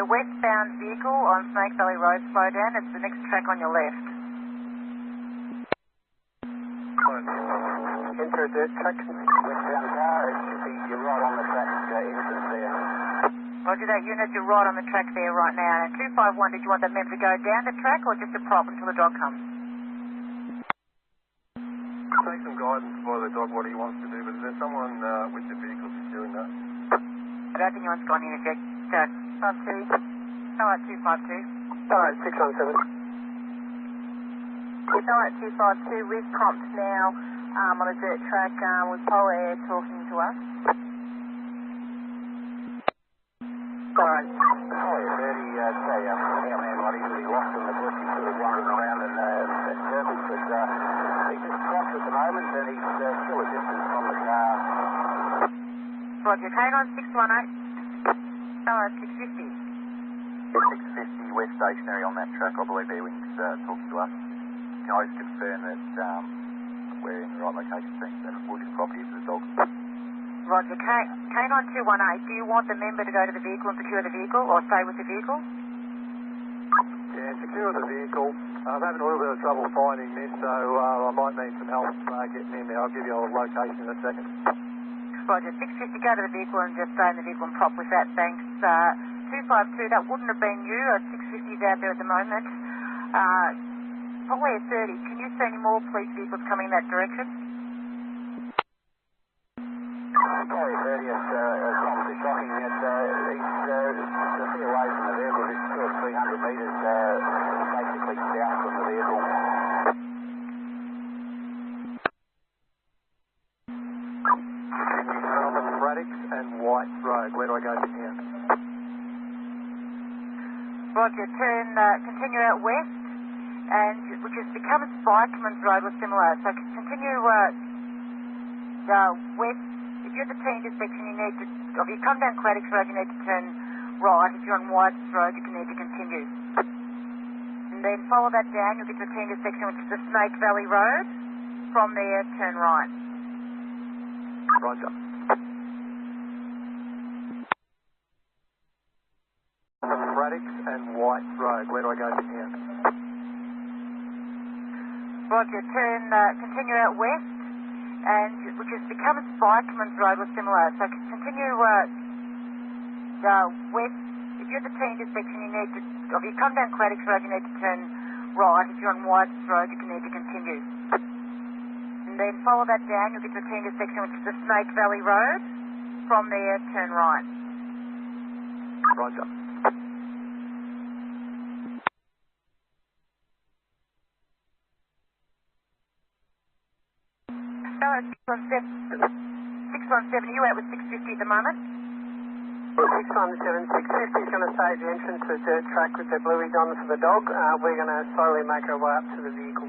The westbound vehicle on Snake Valley Road, slow down. It's the next track on your left. Enter a dirt track. Westbound car, you're right on the track entrance there. Roger that unit, you're right on the track there right now. And 251, did you want that member to go down the track or just a prop until the dog comes? Take some guidance by the dog what he wants to do, but is there someone with the vehicle securing that? I don't think anyone's gone in and checked. 52. Alright, 252. Alright, 617. Alright, 252, we've comped now on a dirt track with Pol Air talking to us. Alright. Pol Air 30, our man might even be lost in the bush. He's sort of wandering around in circles, but he's just crossed at the moment and he's still a distance from the car. Roger, K9 618. Alright, 650. 650, we're stationary on that track. I believe Ewing's talking to us. Can I just confirm that we're in the right location, thanks, and we'll just prop here for the dog. Roger, K9 218, do you want the member to go to the vehicle and secure the vehicle or stay with the vehicle? Yeah, secure the vehicle. I'm having a little bit of trouble finding this, so I might need some help getting in there. I'll give you a location in a second. Roger, 650, go to the vehicle and just stay in the vehicle and prop with that, thanks. 252, that wouldn't have been you. 650's out there at the moment. Pol Air 30, can you see any more police vehicles coming in that direction? Pol Air 30 is comms are shocking. He's a fair way from the vehicle. It's 200 or 300 metres basically south from the vehicle. And White Road. Where do I go from here? Roger, continue out west, and which has become Spikeman's Road or similar. So continue west. If you're at the T intersection, you need to, if you come down Craddock's Road, you need to turn right. If you're on White's Road, you need to continue. And then follow that down, you'll get to a T intersection, which is the Snake Valley Road. From there, turn right. Roger. Radix and White Road. Where do I go from here? Roger, continue out west, and which has become a Spikeman's Road or similar. So continue west. If you're at the T intersection, you need to, if you come down Craddock's Road, you need to turn right. If you're on White's Road, you need to continue. And then follow that down, you'll get to a T intersection, which is the Snake Valley Road. From there, turn right. Roger. Ballarat 617, are you out with 650 at the moment? 617, 650 is going to stay at the entrance to the dirt track with the blueies on for the dog. We're going to slowly make our way up to the vehicle.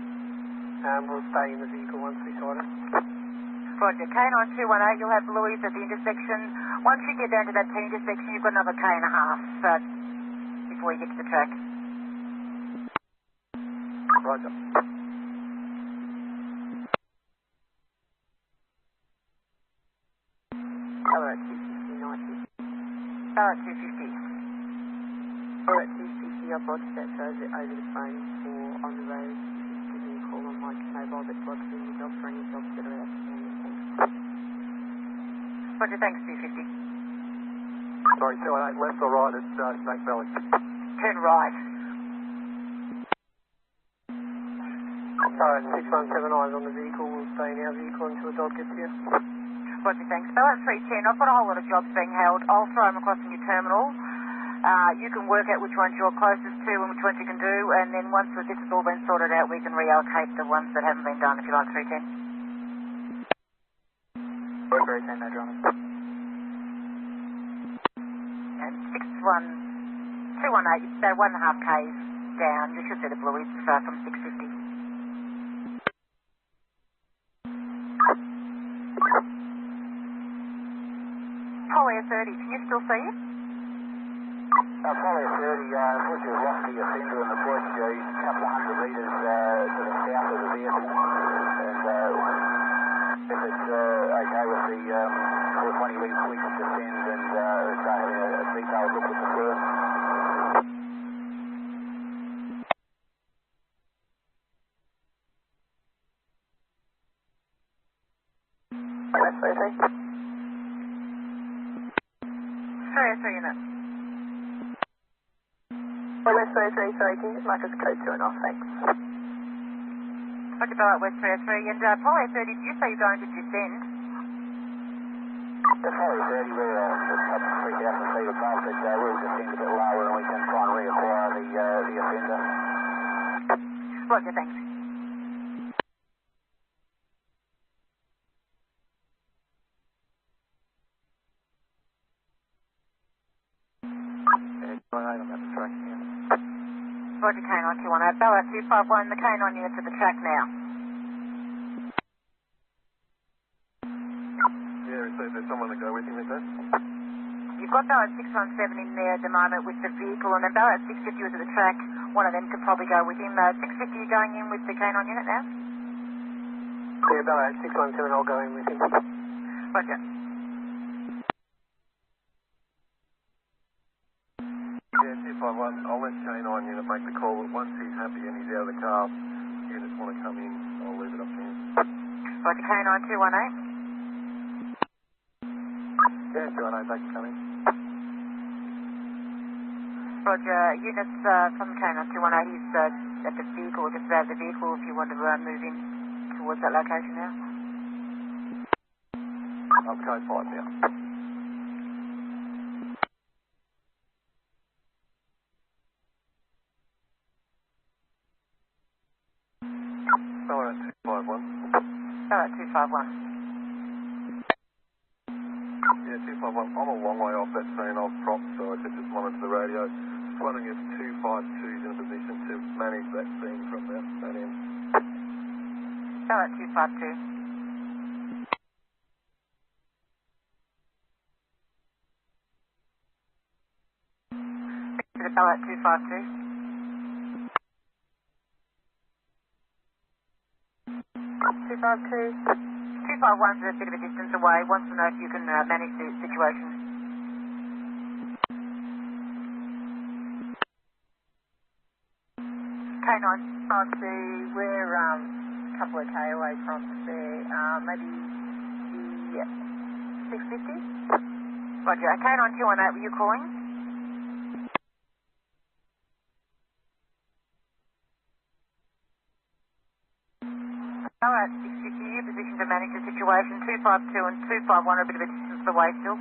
We'll stay in the vehicle once we sort it. Roger, K9218, you'll have blueies at the intersection. Once you get down to that T intersection, you've got another K1.5 before you get to the track. Roger. Ballarat 250, 90. Ballarat 250. Ballarat 250, I've lodged that, shows it over the phone or on the road. Give me a call on my mobile that's lodged in the jobs for any jobs that are outstanding. Thanks. Roger, thanks, 250. Sorry, 218, left or right at Snake Valley? Turn right. Ballarat 617 eyes on the vehicle. We'll stay in our vehicle until the dog gets here. Roger, thanks. Ballarat 310, I've got a whole lot of jobs being held. I'll throw them across in your terminal. You can work out which ones you're closest to and which ones you can do, and then once this has all been sorted out, we can reallocate the ones that haven't been done, if you like, 310. Work 310, no dramas. And 61218, so 1.5 Ks down. You should see the blueies from 650. Polly 30, can you still see it? Ful-O 30, unfortunately we've lost the offender in the bush. He's a couple of hundred metres to the south of the vehicle. And if it's okay with the 420, we can descend and start having a detailed look at the fur. That's okay. 303 unit. West 303, sorry, can you just mark us code 2 and off, thanks. Roger, Ballarat West 303, and Polly 30, did you say you're going to descend? The Ful-O 30, we're up 3,000 feet above, but we'll descend a bit lower and we can try and reacquire the offender. Roger, thanks. On that track here. Roger, K9218, Ballarat 251, the K9 units at the track now. Yeah, is there someone to go with him, is there? You've got Ballarat 617 in there at the moment with the vehicle, and then Ballarat 650 was at the track. One of them could probably go with him. 650 going in with the K9 unit now? Yeah, Ballarat 617, I'll go in with him. Roger. Yeah, 251, I'll let K9 unit make the call, but once he's happy and he's out of the car, units want to come in, I'll leave it up to him. Roger, K9218. Yeah, 218, they can come in. Roger, units from K9218, he's at the vehicle, just out of the vehicle, if you want to move in towards that location now. I'm code 5 now. Ballarat 251. Ballarat 251. Yeah, 251. I'm a long way off that scene. I've propped, so I could just monitor the radio. Just wondering if 252's in a position to manage that scene from that end. Ballarat 252. To the Ballarat 252. 252. 251's a bit of a distance away. Wants to know if you can manage the situation. K9. We're a couple of K away from there. Maybe the 650? Roger. K9 218, were you calling? Alright, 650, you're positioned to manage the situation. 252 and 251 are a bit of a distance away still.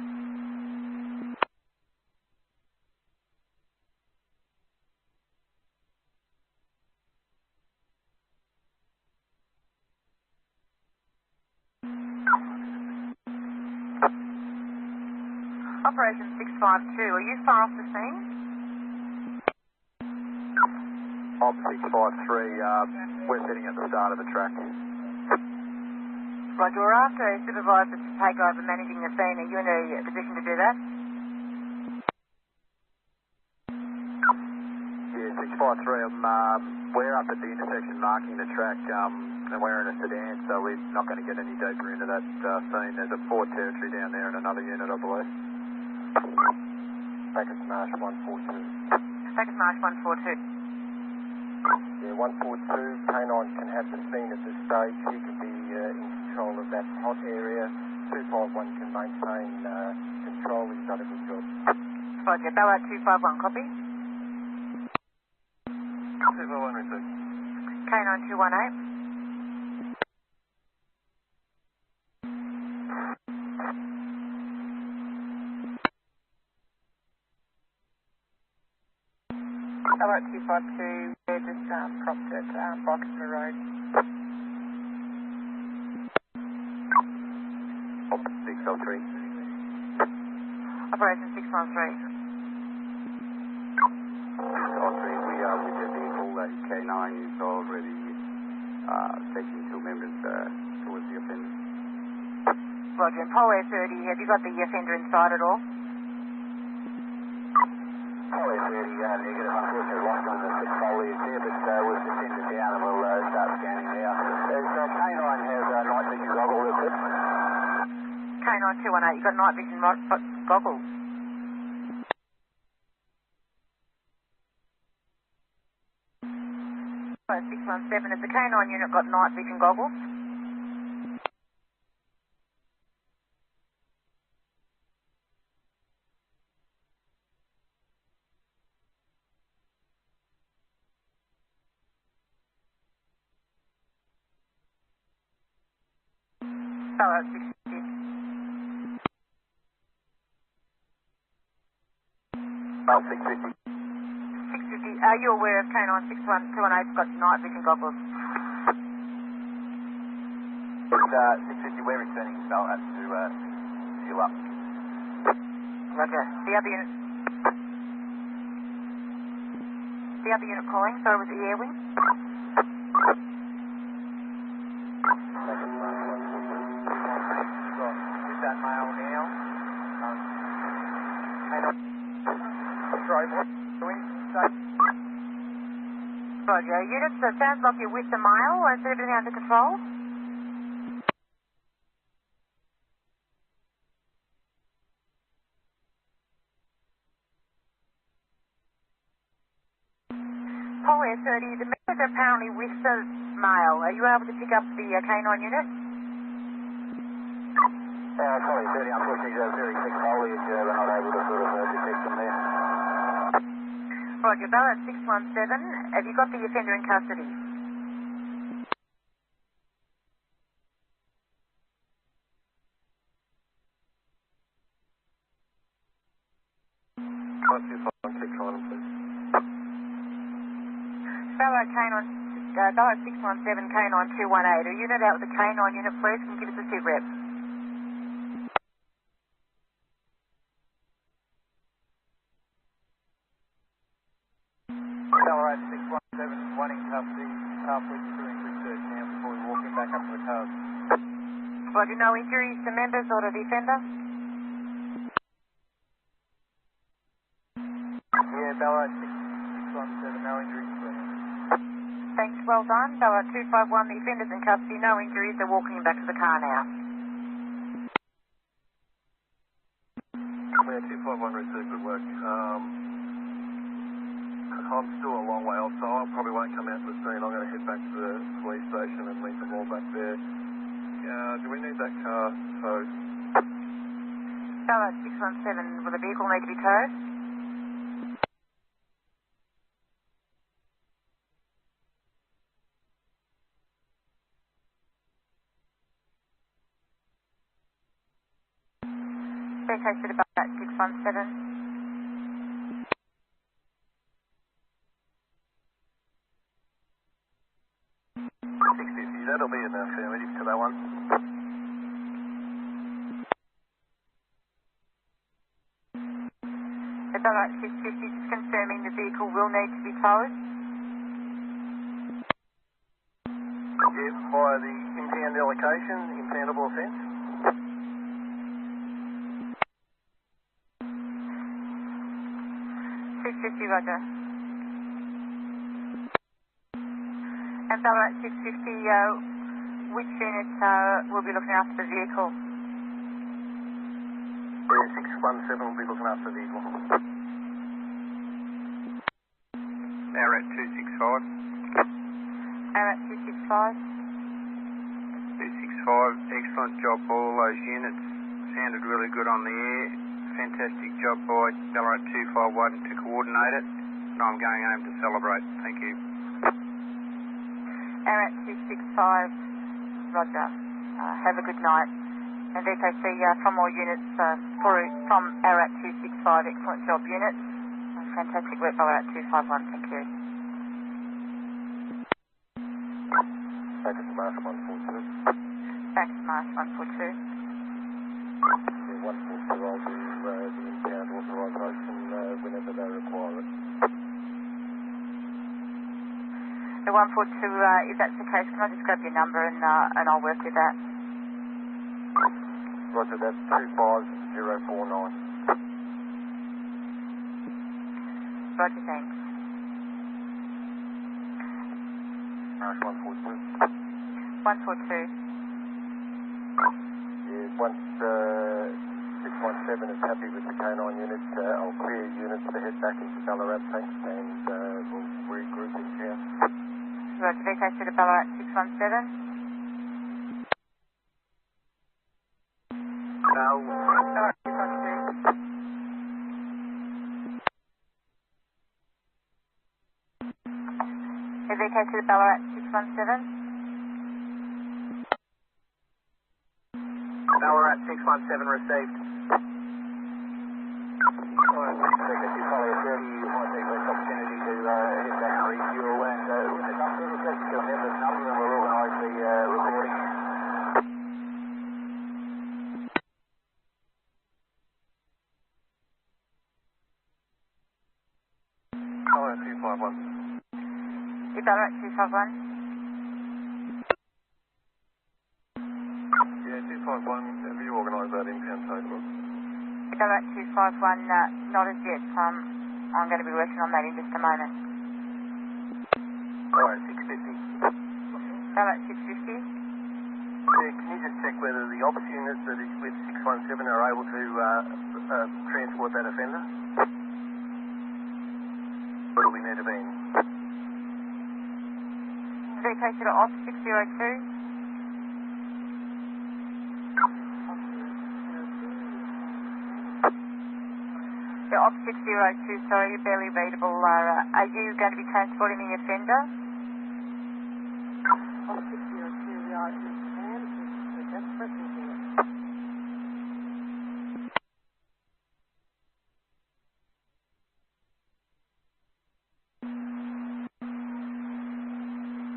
Operation 652, are you far off the scene? Op 653, we're sitting at the start of the track. Roger, we're after a supervisor to take over managing the scene. Are you in a position to do that? Yeah, 653, we're up at the intersection marking the track, and we're in a sedan, so we're not going to get any deeper into that scene. There's a Ford territory down there and another unit, I believe. Packet Marsh 142. Packet Marsh 142. Yeah, 142, K9 can have the scene at this stage. He can be in control of that hot area. 251 can maintain control. He's done a good job. Roger, Ballarat 251, copy. 251 received. K9 218. Ballarat 252, they're just propped at Boxer Road. Op 603. Operation 613. 603, we are with the vehicle. K9 is already taking two members towards the offender. Roger, and Pol Air 30, have you got the offender inside at all? Pol Air 30, negative. Unfortunately, lost on the thick foliage there, but we've descended down and we'll start scanning now. Does K9 have night vision goggle equipped? K9 218, you got night vision goggles. 617, has the K9 unit got night vision goggles? Ballarat 650. Op 650. 650, are you aware of K9 61218's got night vision goggles? It's 650, we're returning Ballarat to fuel up. Roger. The other unit calling, so was it the air wing? With that mail now. Roger. Units, it sounds like you're with the mail. Is everything under control? Pol Air 30, the members are apparently with the mail. Are you able to pick up the K9 unit? Pol Air 30, unfortunately, there's very thick foliage. We're not able to sort of detect them there. Roger, Ballarat 617, have you got the offender in custody? Ballarat 617, K9 218. A unit out with the K9 unit, please. Can you give us a sit rep? Ballarat 617, one in custody, halfway through research now before we walk him back up to the cars. Roger, no injuries to members or to the offender? Yeah, Ballarat 617, no injuries. Thank thanks, well done. Ballarat 251, the offender's in custody, no injuries, they're walking him back to the car now. Yeah, 251 received, good work. I'm still a long way off, so I probably won't come out to the scene. I'm going to head back to the police station and meet them all back there. Do we need that car towed? Ballarat 617, will the vehicle need to be towed? Vacated about that 617. 650, that'll be an affirmative to that one. The Ballarat 650 is confirming the vehicle will need to be towed. Yeah, via the impound allocation, impoundable offence. 650, roger. And Ballarat 650, which units will be looking after the vehicle? Yeah, 617 will be looking after the vehicle. Ballarat 265. Ballarat 265. 265, excellent job by all those units. Sounded really good on the air. Fantastic job by Ballarat 251 to coordinate it. And I'm going home to celebrate. Thank you. Ballarat 265, roger. Have a good night. And VKC from all units, from Ballarat 265, excellent job units. Fantastic work, Ballarat 251, thank you. Back to Marsh 142. Back to Marsh 142. Yeah, 142, I'll do the impound authorisation whenever they require it. The 142, if that's the case, can I just grab your number and I'll work with that? Roger that, 25049. Roger, thanks. Marsh 142. 142. Yeah, once 617 is happy with the canine unit, I'll clear units to head back into Ballarat, thanks, and we'll regroup in here. Roger, VKC to Ballarat 617. Ballarat 612. VKC to Ballarat 617. Ballarat 617 received. Alright, VKC Follow 30, you might take this opportunity to hit back and refuel, and when the number of seconds to have this number, and we'll organise the recording. Ballarat 251. The Ballarat 251. Yeah, 251, have you organised that impound tow for us? The Ballarat 251, not as yet. I'm going to be working on that in just a moment. Alright, 650. Ballarat 650. Yeah, can you just check whether the ops units that is with 617 are able to transport that offender? Or do we need to be in? VKC to Ops 602. The Ops 602, sorry, you're barely readable. Are you going to be transporting the offender? Ops 602, we are in the desperate here.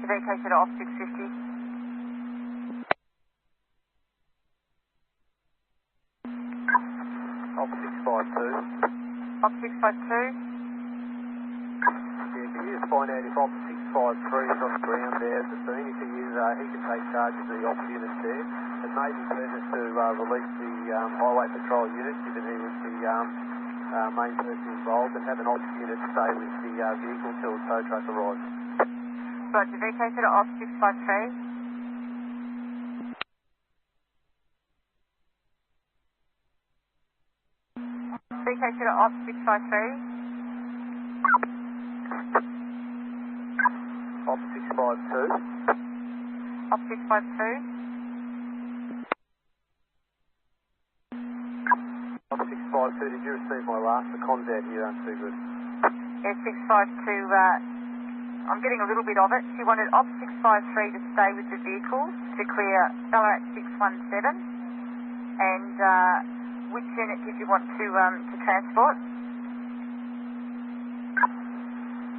The VKC to Ops 650. Ops 652. Ops 652. Yeah, can you just find out if Ops 653 is on the ground there at the scene? If he is, he can take charge of the Ops units there. It may be pertinent to release the highway patrol unit, given he was the main person involved, and have an Ops unit stay with the vehicle until the tow truck arrives. Roger, VK to off 653. VK to off 653. Op 652. Off 652. Op 652, did you receive my last? The comms out here aren't too good. Yeah, 652, I'm getting a little bit of it. She wanted op 653 to stay with the vehicle to clear Ballarat 617. And which unit did you want to transport?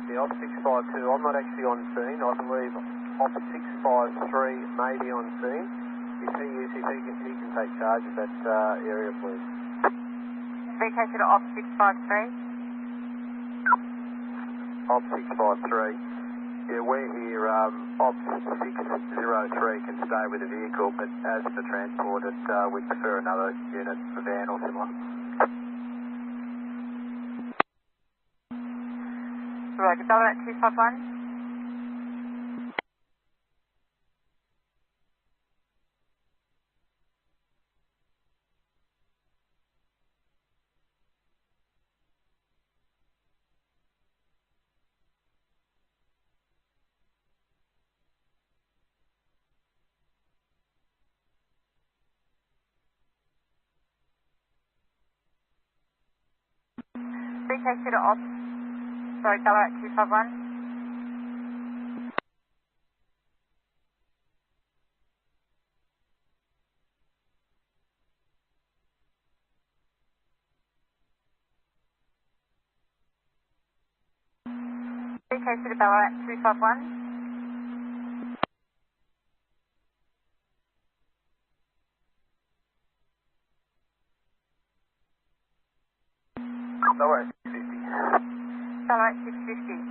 Yeah, op 652, I'm not actually on scene. I believe op 653 may be on scene. If he is, he can take charge of that area, please. VK to op 653. Op 653. Yeah, we're here. Op 603 can stay with the vehicle, but as for transport, we prefer another unit, a van or similar. Right, Ballarat 251. VK to off. Sorry, Ballarat 251. VK to Ballarat 251. Ballarat 650. Ballarat 650.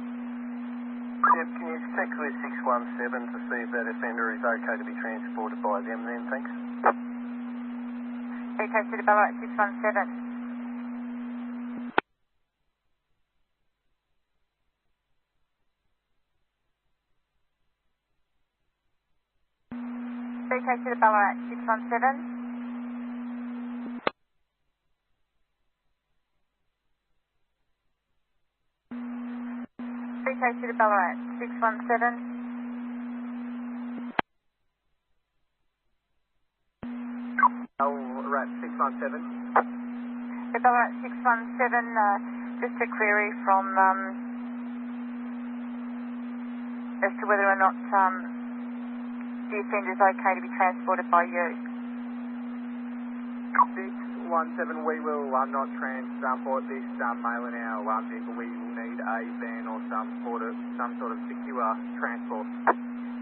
Yep, can you check with 617 to see if that offender is okay to be transported by them then, thanks? VK to Ballarat 617. VK to Ballarat 617. VK to Ballarat 617. Ballarat 617. The Ballarat 617, just a query from as to whether or not the offender is okay to be transported by you. 617, we will not transport this male in our vehicle. We will need a van or some sort of secure transport.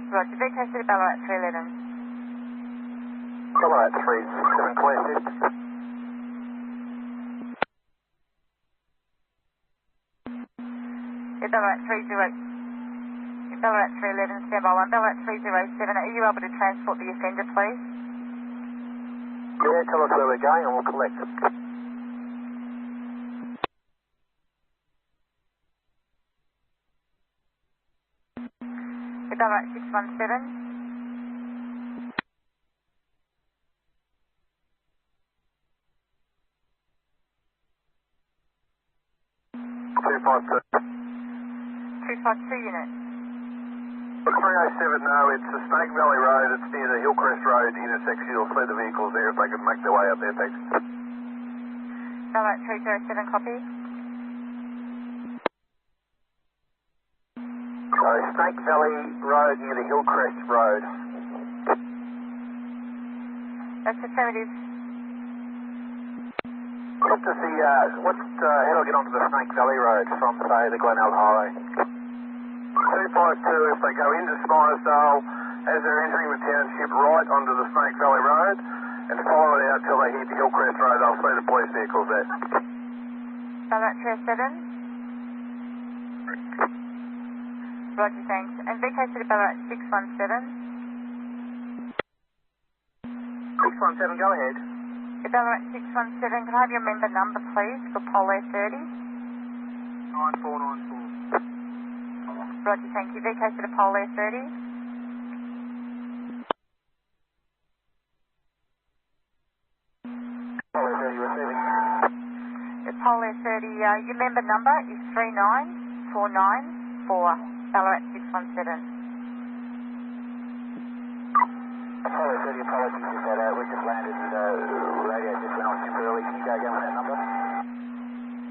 Roger, VK to Ballarat 311. Ballarat 367, clear assist. Ballarat 311, standby 1. Ballarat 307, are you able to transport the offender, please? Yeah, tell us where we're going and we'll collect it. Ballarat 617. Two 252 unit. 307, no, it's the Snake Valley Road. It's near the Hillcrest Road intersection. You'll see the vehicles there if they can make their way up there, thanks. Ballarat 307, copy. Snake Valley Road near the Hillcrest Road. That's affirmative. How do I get onto the Snake Valley Road from, say, the Glenelg Highway? 252, if they go into Spinesdale, as they're entering the township, right onto the Snake Valley Road, and follow it out till they hit the Hillcrest Road. They'll see the police vehicles there. Ballarat 307. Roger, thanks. And VK to Ballarat 617. 617, go ahead. Ballarat 617, can I have your member number, please, for Polo 30? 9494. Roger, thank you. VK to the Polo 30. Polo 30 receiving. The Polo 30, your member number is 39494, Ballarat 617. Polo 30, apologies if that, we just landed and radio just went on temporarily. Can you go again with that number?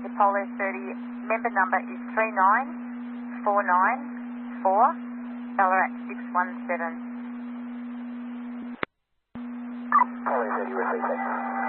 The Polo 30, member number is 39494, Ballarat 617. Polo 30 receiving.